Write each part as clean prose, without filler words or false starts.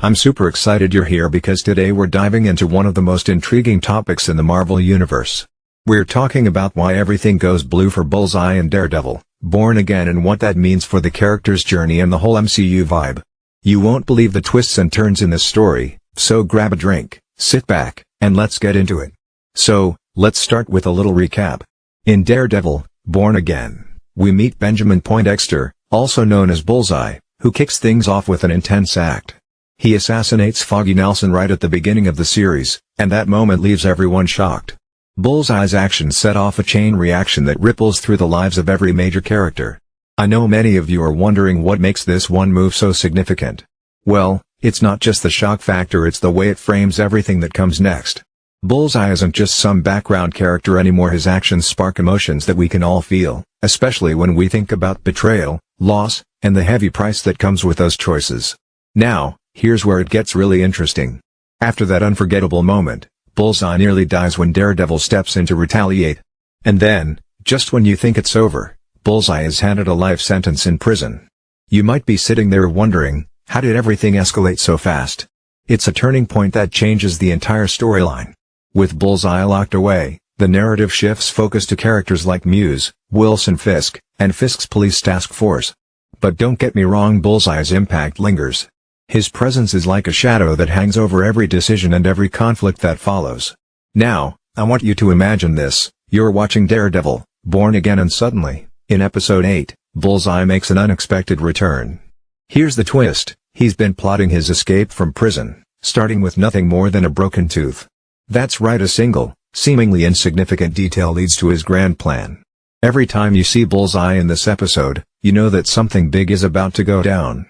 I'm super excited you're here because today we're diving into one of the most intriguing topics in the Marvel Universe. We're talking about why everything goes blue for Bullseye and Daredevil, Born Again, and what that means for the character's journey and the whole MCU vibe. You won't believe the twists and turns in this story, so grab a drink, sit back, and let's get into it. So, let's start with a little recap. In Daredevil, Born Again, we meet Benjamin Poindexter, also known as Bullseye, who kicks things off with an intense act. He assassinates Foggy Nelson right at the beginning of the series, and that moment leaves everyone shocked. Bullseye's actions set off a chain reaction that ripples through the lives of every major character. I know many of you are wondering what makes this one move so significant. Well, it's not just the shock factor, it's the way it frames everything that comes next. Bullseye isn't just some background character anymore. His actions spark emotions that we can all feel, especially when we think about betrayal, loss, and the heavy price that comes with those choices. Now, here's where it gets really interesting. After that unforgettable moment, Bullseye nearly dies when Daredevil steps in to retaliate. And then, just when you think it's over, Bullseye is handed a life sentence in prison. You might be sitting there wondering, how did everything escalate so fast? It's a turning point that changes the entire storyline. With Bullseye locked away, the narrative shifts focus to characters like Muse, Wilson Fisk, and Fisk's police task force. But don't get me wrong, Bullseye's impact lingers. His presence is like a shadow that hangs over every decision and every conflict that follows. Now, I want you to imagine this: you're watching Daredevil, Born Again, and suddenly, in episode 8, Bullseye makes an unexpected return. Here's the twist: he's been plotting his escape from prison, starting with nothing more than a broken tooth. That's right, a single, seemingly insignificant detail leads to his grand plan. Every time you see Bullseye in this episode, you know that something big is about to go down.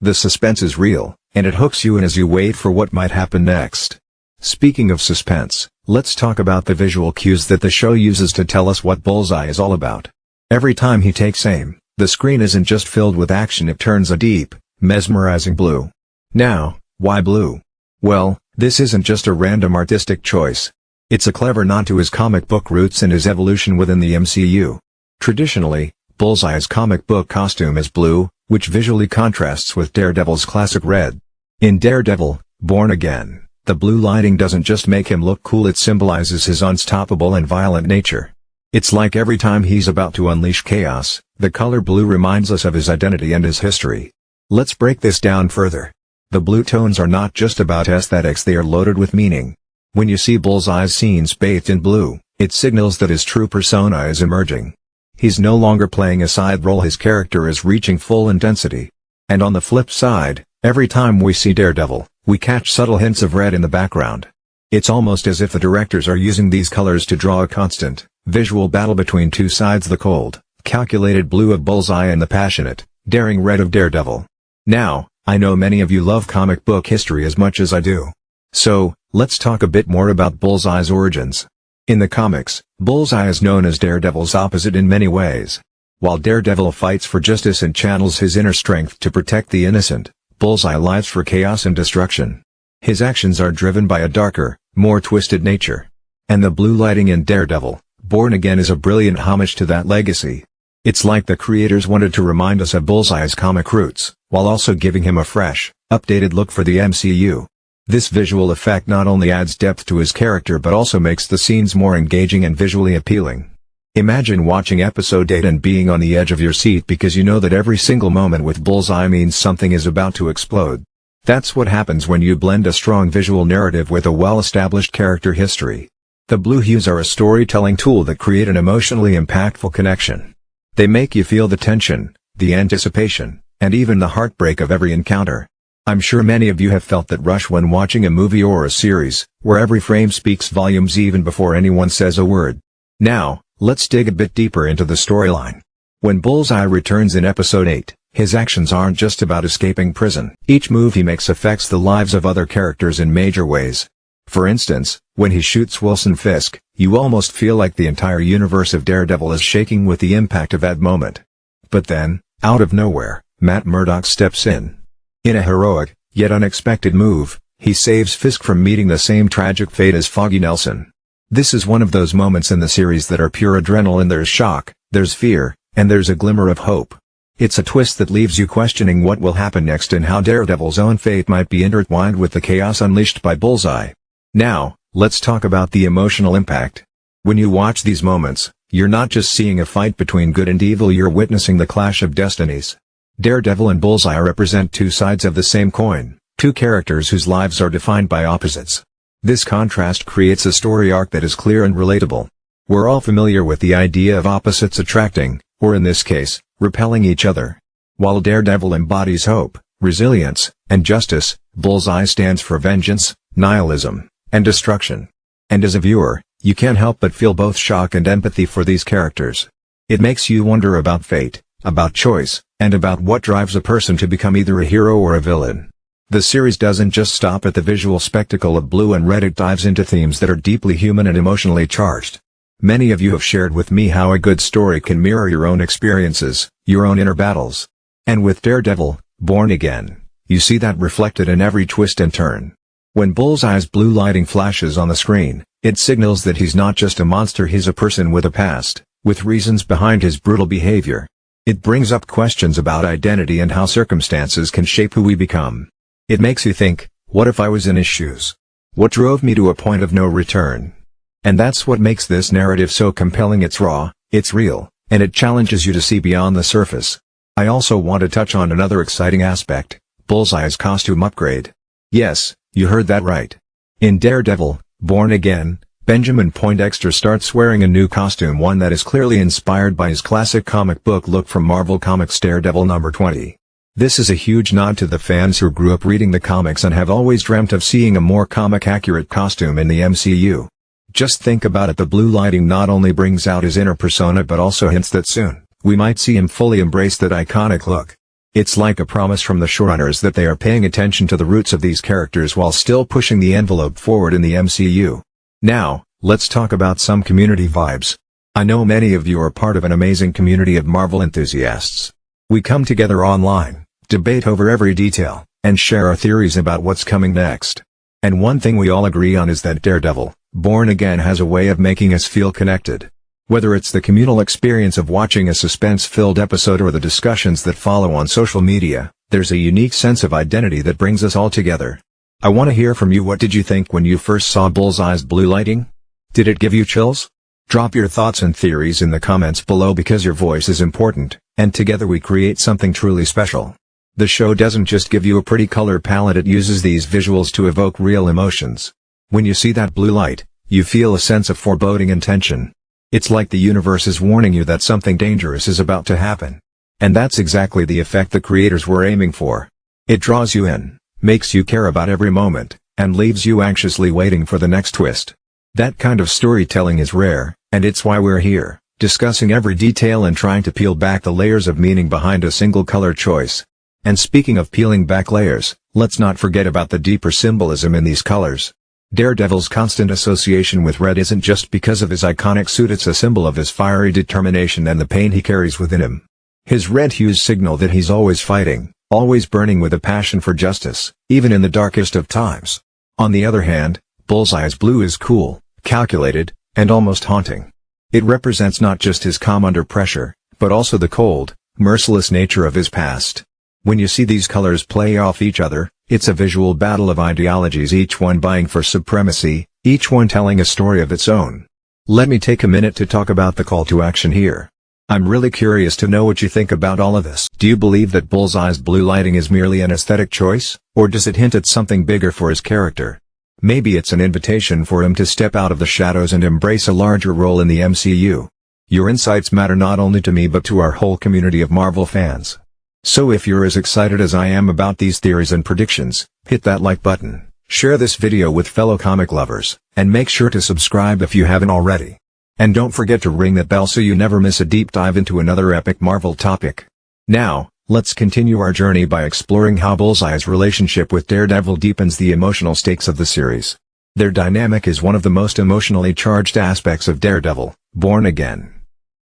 The suspense is real, and it hooks you in as you wait for what might happen next. Speaking of suspense, let's talk about the visual cues that the show uses to tell us what Bullseye is all about. Every time he takes aim, the screen isn't just filled with action, it turns a deep, mesmerizing blue. Now, why blue? Well, this isn't just a random artistic choice. It's a clever nod to his comic book roots and his evolution within the MCU. Traditionally, Bullseye's comic book costume is blue, which visually contrasts with Daredevil's classic red. In Daredevil, Born Again, the blue lighting doesn't just make him look cool, it symbolizes his unstoppable and violent nature. It's like every time he's about to unleash chaos, the color blue reminds us of his identity and his history. Let's break this down further. The blue tones are not just about aesthetics, they are loaded with meaning. When you see Bullseye's scenes bathed in blue, it signals that his true persona is emerging. He's no longer playing a side role, his character is reaching full intensity. And on the flip side, every time we see Daredevil, we catch subtle hints of red in the background. It's almost as if the directors are using these colors to draw a constant, visual battle between two sides: the cold, calculated blue of Bullseye and the passionate, daring red of Daredevil. Now, I know many of you love comic book history as much as I do. So, let's talk a bit more about Bullseye's origins. In the comics, Bullseye is known as Daredevil's opposite in many ways. While Daredevil fights for justice and channels his inner strength to protect the innocent, Bullseye lives for chaos and destruction. His actions are driven by a darker, more twisted nature. And the blue lighting in Daredevil, Born Again, is a brilliant homage to that legacy. It's like the creators wanted to remind us of Bullseye's comic roots, while also giving him a fresh, updated look for the MCU. This visual effect not only adds depth to his character but also makes the scenes more engaging and visually appealing. Imagine watching episode 8 and being on the edge of your seat because you know that every single moment with Bullseye means something is about to explode. That's what happens when you blend a strong visual narrative with a well-established character history. The blue hues are a storytelling tool that create an emotionally impactful connection. They make you feel the tension, the anticipation, and even the heartbreak of every encounter. I'm sure many of you have felt that rush when watching a movie or a series, where every frame speaks volumes even before anyone says a word. Now, let's dig a bit deeper into the storyline. When Bullseye returns in episode 8, his actions aren't just about escaping prison. Each move he makes affects the lives of other characters in major ways. For instance, when he shoots Wilson Fisk, you almost feel like the entire universe of Daredevil is shaking with the impact of that moment. But then, out of nowhere, Matt Murdock steps in. In a heroic, yet unexpected move, he saves Fisk from meeting the same tragic fate as Foggy Nelson. This is one of those moments in the series that are pure adrenaline. There's shock, there's fear, and there's a glimmer of hope. It's a twist that leaves you questioning what will happen next and how Daredevil's own fate might be intertwined with the chaos unleashed by Bullseye. Now, let's talk about the emotional impact. When you watch these moments, you're not just seeing a fight between good and evil, you're witnessing the clash of destinies. Daredevil and Bullseye represent two sides of the same coin, two characters whose lives are defined by opposites. This contrast creates a story arc that is clear and relatable. We're all familiar with the idea of opposites attracting, or in this case, repelling each other. While Daredevil embodies hope, resilience, and justice, Bullseye stands for vengeance, nihilism, and destruction. And as a viewer, you can't help but feel both shock and empathy for these characters. It makes you wonder about fate, about choice, and about what drives a person to become either a hero or a villain. The series doesn't just stop at the visual spectacle of blue and red, it dives into themes that are deeply human and emotionally charged. Many of you have shared with me how a good story can mirror your own experiences, your own inner battles. And with Daredevil, Born Again, you see that reflected in every twist and turn. When Bullseye's blue lighting flashes on the screen, it signals that he's not just a monster, he's a person with a past, with reasons behind his brutal behavior. It brings up questions about identity and how circumstances can shape who we become. It makes you think, what if I was in his shoes? What drove me to a point of no return? And that's what makes this narrative so compelling. It's raw, it's real, and it challenges you to see beyond the surface. I also want to touch on another exciting aspect, Bullseye's costume upgrade. Yes, you heard that right. In Daredevil, Born Again, Benjamin Poindexter starts wearing a new costume, one that is clearly inspired by his classic comic book look from Marvel Comics' Daredevil number 20. This is a huge nod to the fans who grew up reading the comics and have always dreamt of seeing a more comic-accurate costume in the MCU. Just think about it, the blue lighting not only brings out his inner persona but also hints that soon, we might see him fully embrace that iconic look. It's like a promise from the showrunners that they are paying attention to the roots of these characters while still pushing the envelope forward in the MCU. Now, let's talk about some community vibes. I know many of you are part of an amazing community of Marvel enthusiasts. We come together online, debate over every detail, and share our theories about what's coming next. And one thing we all agree on is that Daredevil, Born Again has a way of making us feel connected. Whether it's the communal experience of watching a suspense-filled episode or the discussions that follow on social media, there's a unique sense of identity that brings us all together. I want to hear from you. What did you think when you first saw Bullseye's blue lighting? Did it give you chills? Drop your thoughts and theories in the comments below because your voice is important, and together we create something truly special. The show doesn't just give you a pretty color palette, it uses these visuals to evoke real emotions. When you see that blue light, you feel a sense of foreboding and tension. It's like the universe is warning you that something dangerous is about to happen. And that's exactly the effect the creators were aiming for. It draws you in, makes you care about every moment, and leaves you anxiously waiting for the next twist. That kind of storytelling is rare, and it's why we're here, discussing every detail and trying to peel back the layers of meaning behind a single color choice. And speaking of peeling back layers, let's not forget about the deeper symbolism in these colors. Daredevil's constant association with red isn't just because of his iconic suit, it's a symbol of his fiery determination and the pain he carries within him. His red hues signal that he's always fighting, always burning with a passion for justice, even in the darkest of times. On the other hand, Bullseye's blue is cool, calculated, and almost haunting. It represents not just his calm under pressure, but also the cold, merciless nature of his past. When you see these colors play off each other, it's a visual battle of ideologies, each one vying for supremacy, each one telling a story of its own. Let me take a minute to talk about the call to action here. I'm really curious to know what you think about all of this. Do you believe that Bullseye's blue lighting is merely an aesthetic choice, or does it hint at something bigger for his character? Maybe it's an invitation for him to step out of the shadows and embrace a larger role in the MCU. Your insights matter not only to me but to our whole community of Marvel fans. So if you're as excited as I am about these theories and predictions, hit that like button, share this video with fellow comic lovers, and make sure to subscribe if you haven't already. And don't forget to ring that bell so you never miss a deep dive into another epic Marvel topic. Now, let's continue our journey by exploring how Bullseye's relationship with Daredevil deepens the emotional stakes of the series. Their dynamic is one of the most emotionally charged aspects of Daredevil, Born Again.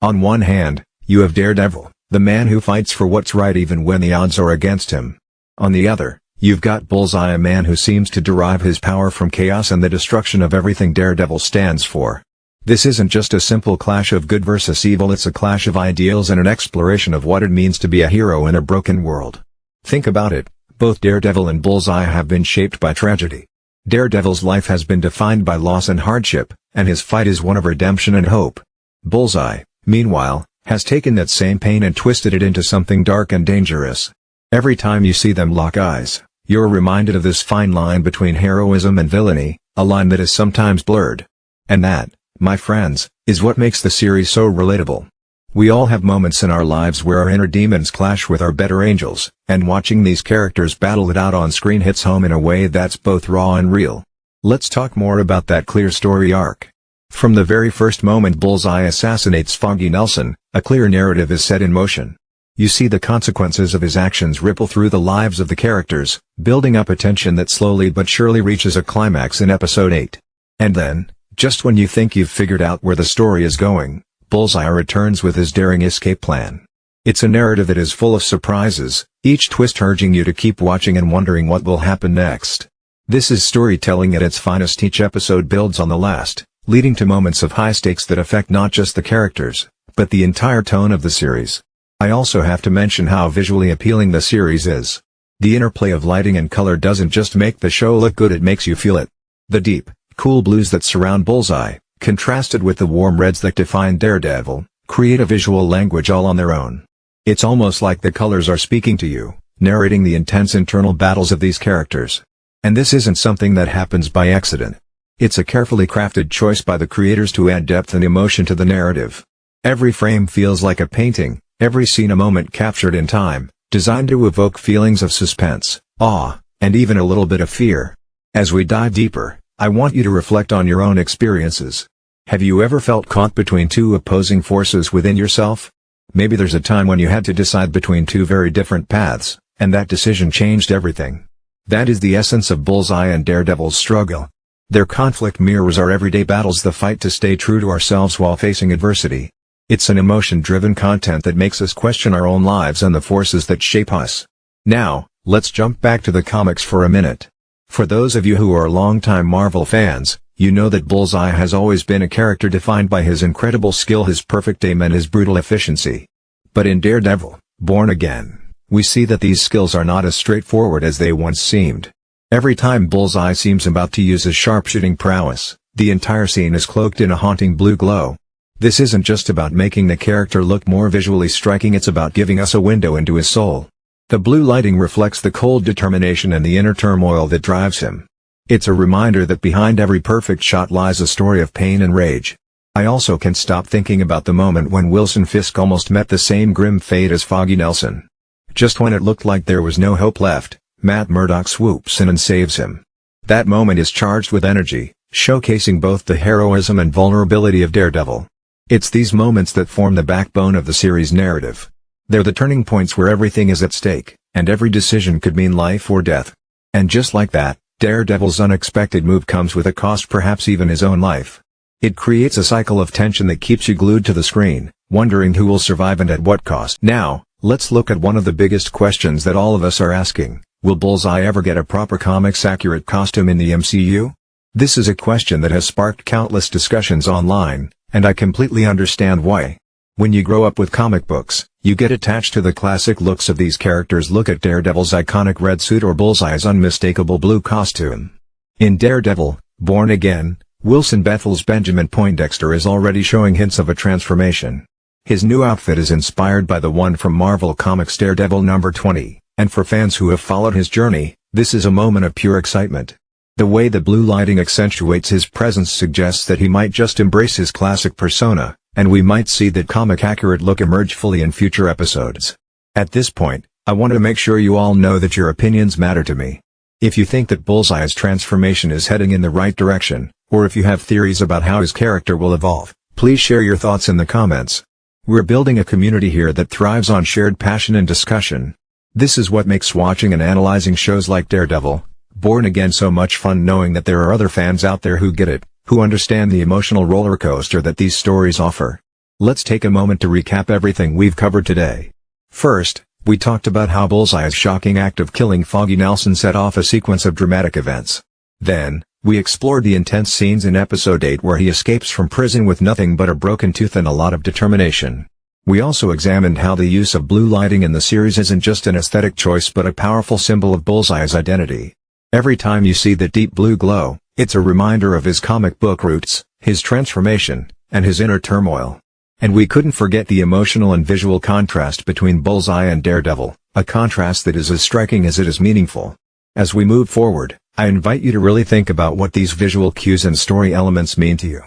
On one hand, you have Daredevil, the man who fights for what's right even when the odds are against him. On the other, you've got Bullseye, a man who seems to derive his power from chaos and the destruction of everything Daredevil stands for. This isn't just a simple clash of good versus evil, it's a clash of ideals and an exploration of what it means to be a hero in a broken world. Think about it, both Daredevil and Bullseye have been shaped by tragedy. Daredevil's life has been defined by loss and hardship, and his fight is one of redemption and hope. Bullseye, meanwhile, has taken that same pain and twisted it into something dark and dangerous. Every time you see them lock eyes, you're reminded of this fine line between heroism and villainy, a line that is sometimes blurred. And that, my friends, is what makes the series so relatable. We all have moments in our lives where our inner demons clash with our better angels, and watching these characters battle it out on screen hits home in a way that's both raw and real. Let's talk more about that clear story arc. From the very first moment Bullseye assassinates Foggy Nelson, a clear narrative is set in motion. You see the consequences of his actions ripple through the lives of the characters, building up a tension that slowly but surely reaches a climax in episode 8. And then, just when you think you've figured out where the story is going, Bullseye returns with his daring escape plan. It's a narrative that is full of surprises, each twist urging you to keep watching and wondering what will happen next. This is storytelling at its finest. Each episode builds on the last, leading to moments of high stakes that affect not just the characters, but the entire tone of the series. I also have to mention how visually appealing the series is. The interplay of lighting and color doesn't just make the show look good, it makes you feel it. The deep, cool blues that surround Bullseye, contrasted with the warm reds that define Daredevil, create a visual language all on their own. It's almost like the colors are speaking to you, narrating the intense internal battles of these characters. And this isn't something that happens by accident. It's a carefully crafted choice by the creators to add depth and emotion to the narrative. Every frame feels like a painting, every scene a moment captured in time, designed to evoke feelings of suspense, awe, and even a little bit of fear. As we dive deeper, I want you to reflect on your own experiences. Have you ever felt caught between two opposing forces within yourself? Maybe there's a time when you had to decide between two very different paths, and that decision changed everything. That is the essence of Bullseye and Daredevil's struggle. Their conflict mirrors our everyday battles, the fight to stay true to ourselves while facing adversity. It's an emotion-driven content that makes us question our own lives and the forces that shape us. Now, let's jump back to the comics for a minute. For those of you who are longtime Marvel fans, you know that Bullseye has always been a character defined by his incredible skill, his perfect aim, and his brutal efficiency. But in Daredevil, Born Again, we see that these skills are not as straightforward as they once seemed. Every time Bullseye seems about to use his sharpshooting prowess, the entire scene is cloaked in a haunting blue glow. This isn't just about making the character look more visually striking, it's about giving us a window into his soul. The blue lighting reflects the cold determination and the inner turmoil that drives him. It's a reminder that behind every perfect shot lies a story of pain and rage. I also can't stop thinking about the moment when Wilson Fisk almost met the same grim fate as Foggy Nelson. Just when it looked like there was no hope left, Matt Murdock swoops in and saves him. That moment is charged with energy, showcasing both the heroism and vulnerability of Daredevil. It's these moments that form the backbone of the series' narrative. They're the turning points where everything is at stake, and every decision could mean life or death. And just like that, Daredevil's unexpected move comes with a cost, perhaps even his own life. It creates a cycle of tension that keeps you glued to the screen, wondering who will survive and at what cost. Now, let's look at one of the biggest questions that all of us are asking. Will Bullseye ever get a proper comics-accurate costume in the MCU? This is a question that has sparked countless discussions online, and I completely understand why. When you grow up with comic books, you get attached to the classic looks of these characters. Look at Daredevil's iconic red suit or Bullseye's unmistakable blue costume. In Daredevil, Born Again, Wilson Bethel's Benjamin Poindexter is already showing hints of a transformation. His new outfit is inspired by the one from Marvel Comics' Daredevil number 20, and for fans who have followed his journey, this is a moment of pure excitement. The way the blue lighting accentuates his presence suggests that he might just embrace his classic persona, and we might see that comic-accurate look emerge fully in future episodes. At this point, I want to make sure you all know that your opinions matter to me. If you think that Bullseye's transformation is heading in the right direction, or if you have theories about how his character will evolve, please share your thoughts in the comments. We're building a community here that thrives on shared passion and discussion. This is what makes watching and analyzing shows like Daredevil, Born Again so much fun, knowing that there are other fans out there who get it, who understand the emotional roller coaster that these stories offer. Let's take a moment to recap everything we've covered today. First, we talked about how Bullseye's shocking act of killing Foggy Nelson set off a sequence of dramatic events. Then, We explored the intense scenes in episode 8 where he escapes from prison with nothing but a broken tooth and a lot of determination. We also examined how the use of blue lighting in the series isn't just an aesthetic choice but a powerful symbol of Bullseye's identity. Every time you see that deep blue glow, it's a reminder of his comic book roots, his transformation, and his inner turmoil. And we couldn't forget the emotional and visual contrast between Bullseye and Daredevil, a contrast that is as striking as it is meaningful. As we move forward, I invite you to really think about what these visual cues and story elements mean to you.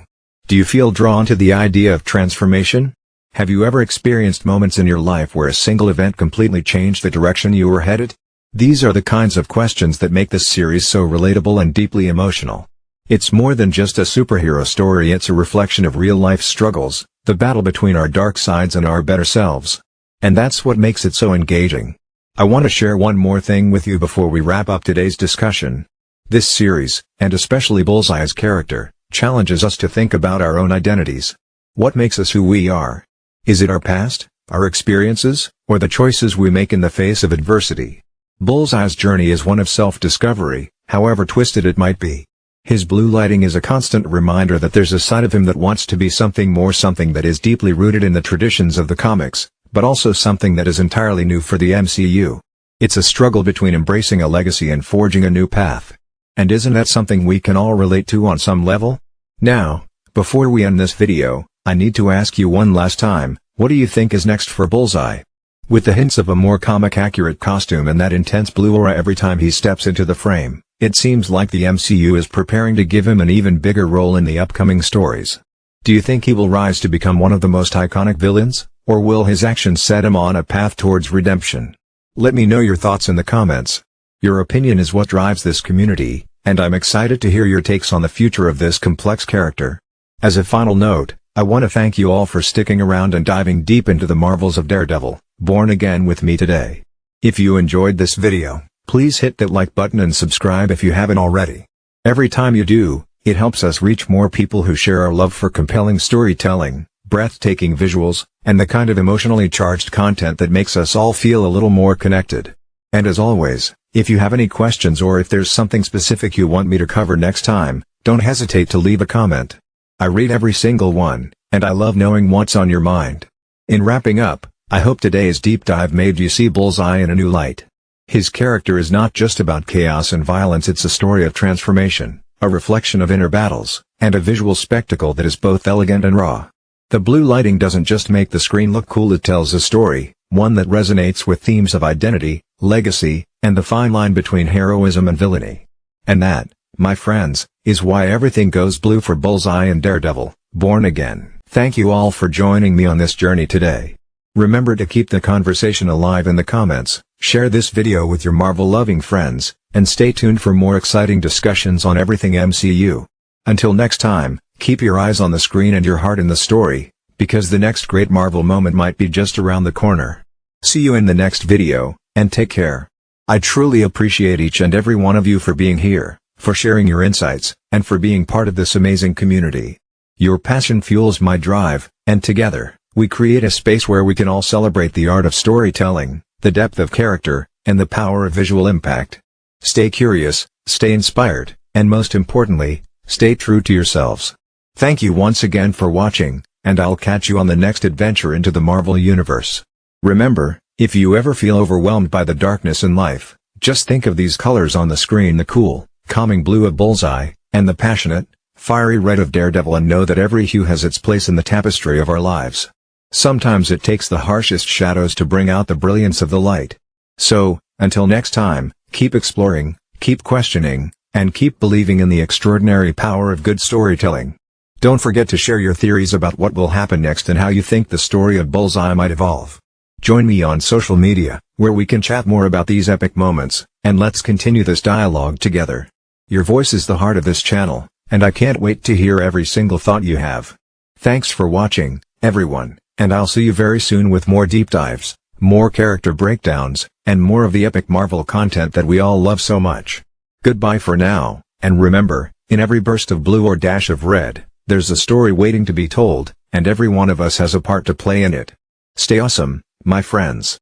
Do you feel drawn to the idea of transformation? Have you ever experienced moments in your life where a single event completely changed the direction you were headed? These are the kinds of questions that make this series so relatable and deeply emotional. It's more than just a superhero story, it's a reflection of real-life struggles, the battle between our dark sides and our better selves. And that's what makes it so engaging. I want to share one more thing with you before we wrap up today's discussion. This series, and especially Bullseye's character, challenges us to think about our own identities. What makes us who we are? Is it our past, our experiences, or the choices we make in the face of adversity? Bullseye's journey is one of self-discovery, however twisted it might be. His blue lighting is a constant reminder that there's a side of him that wants to be something more, something that is deeply rooted in the traditions of the comics, but also something that is entirely new for the MCU. It's a struggle between embracing a legacy and forging a new path. And isn't that something we can all relate to on some level? Now, before we end this video, I need to ask you one last time, what do you think is next for Bullseye? With the hints of a more comic-accurate costume and that intense blue aura every time he steps into the frame, it seems like the MCU is preparing to give him an even bigger role in the upcoming stories. Do you think he will rise to become one of the most iconic villains, or will his actions set him on a path towards redemption? Let me know your thoughts in the comments. Your opinion is what drives this community, and I'm excited to hear your takes on the future of this complex character. As a final note, I want to thank you all for sticking around and diving deep into the marvels of Daredevil, Born Again with me today. If you enjoyed this video, please hit that like button and subscribe if you haven't already. Every time you do, it helps us reach more people who share our love for compelling storytelling, breathtaking visuals, and the kind of emotionally charged content that makes us all feel a little more connected. And as always, if you have any questions or if there's something specific you want me to cover next time, don't hesitate to leave a comment. I read every single one, and I love knowing what's on your mind. In wrapping up, I hope today's deep dive made you see Bullseye in a new light. His character is not just about chaos and violence, it's a story of transformation, a reflection of inner battles, and a visual spectacle that is both elegant and raw. The blue lighting doesn't just make the screen look cool, it tells a story, one that resonates with themes of identity, legacy, and the fine line between heroism and villainy. And that, my friends, is why everything goes blue for Bullseye and Daredevil, Born Again. Thank you all for joining me on this journey today. Remember to keep the conversation alive in the comments, share this video with your Marvel-loving friends, and stay tuned for more exciting discussions on everything MCU. Until next time, keep your eyes on the screen and your heart in the story, because the next great Marvel moment might be just around the corner. See you in the next video, and take care. I truly appreciate each and every one of you for being here, for sharing your insights, and for being part of this amazing community. Your passion fuels my drive, and together, we create a space where we can all celebrate the art of storytelling, the depth of character, and the power of visual impact. Stay curious, stay inspired, and most importantly, stay true to yourselves. Thank you once again for watching, and I'll catch you on the next adventure into the Marvel Universe. Remember, if you ever feel overwhelmed by the darkness in life, just think of these colors on the screen: the cool, calming blue of Bullseye, and the passionate, fiery red of Daredevil, and know that every hue has its place in the tapestry of our lives. Sometimes it takes the harshest shadows to bring out the brilliance of the light. So, until next time, keep exploring, keep questioning, and keep believing in the extraordinary power of good storytelling. Don't forget to share your theories about what will happen next and how you think the story of Bullseye might evolve. Join me on social media, where we can chat more about these epic moments, and let's continue this dialogue together. Your voice is the heart of this channel, and I can't wait to hear every single thought you have. Thanks for watching, everyone, and I'll see you very soon with more deep dives, more character breakdowns, and more of the epic Marvel content that we all love so much. Goodbye for now, and remember, in every burst of blue or dash of red, there's a story waiting to be told, and every one of us has a part to play in it. Stay awesome, my friends.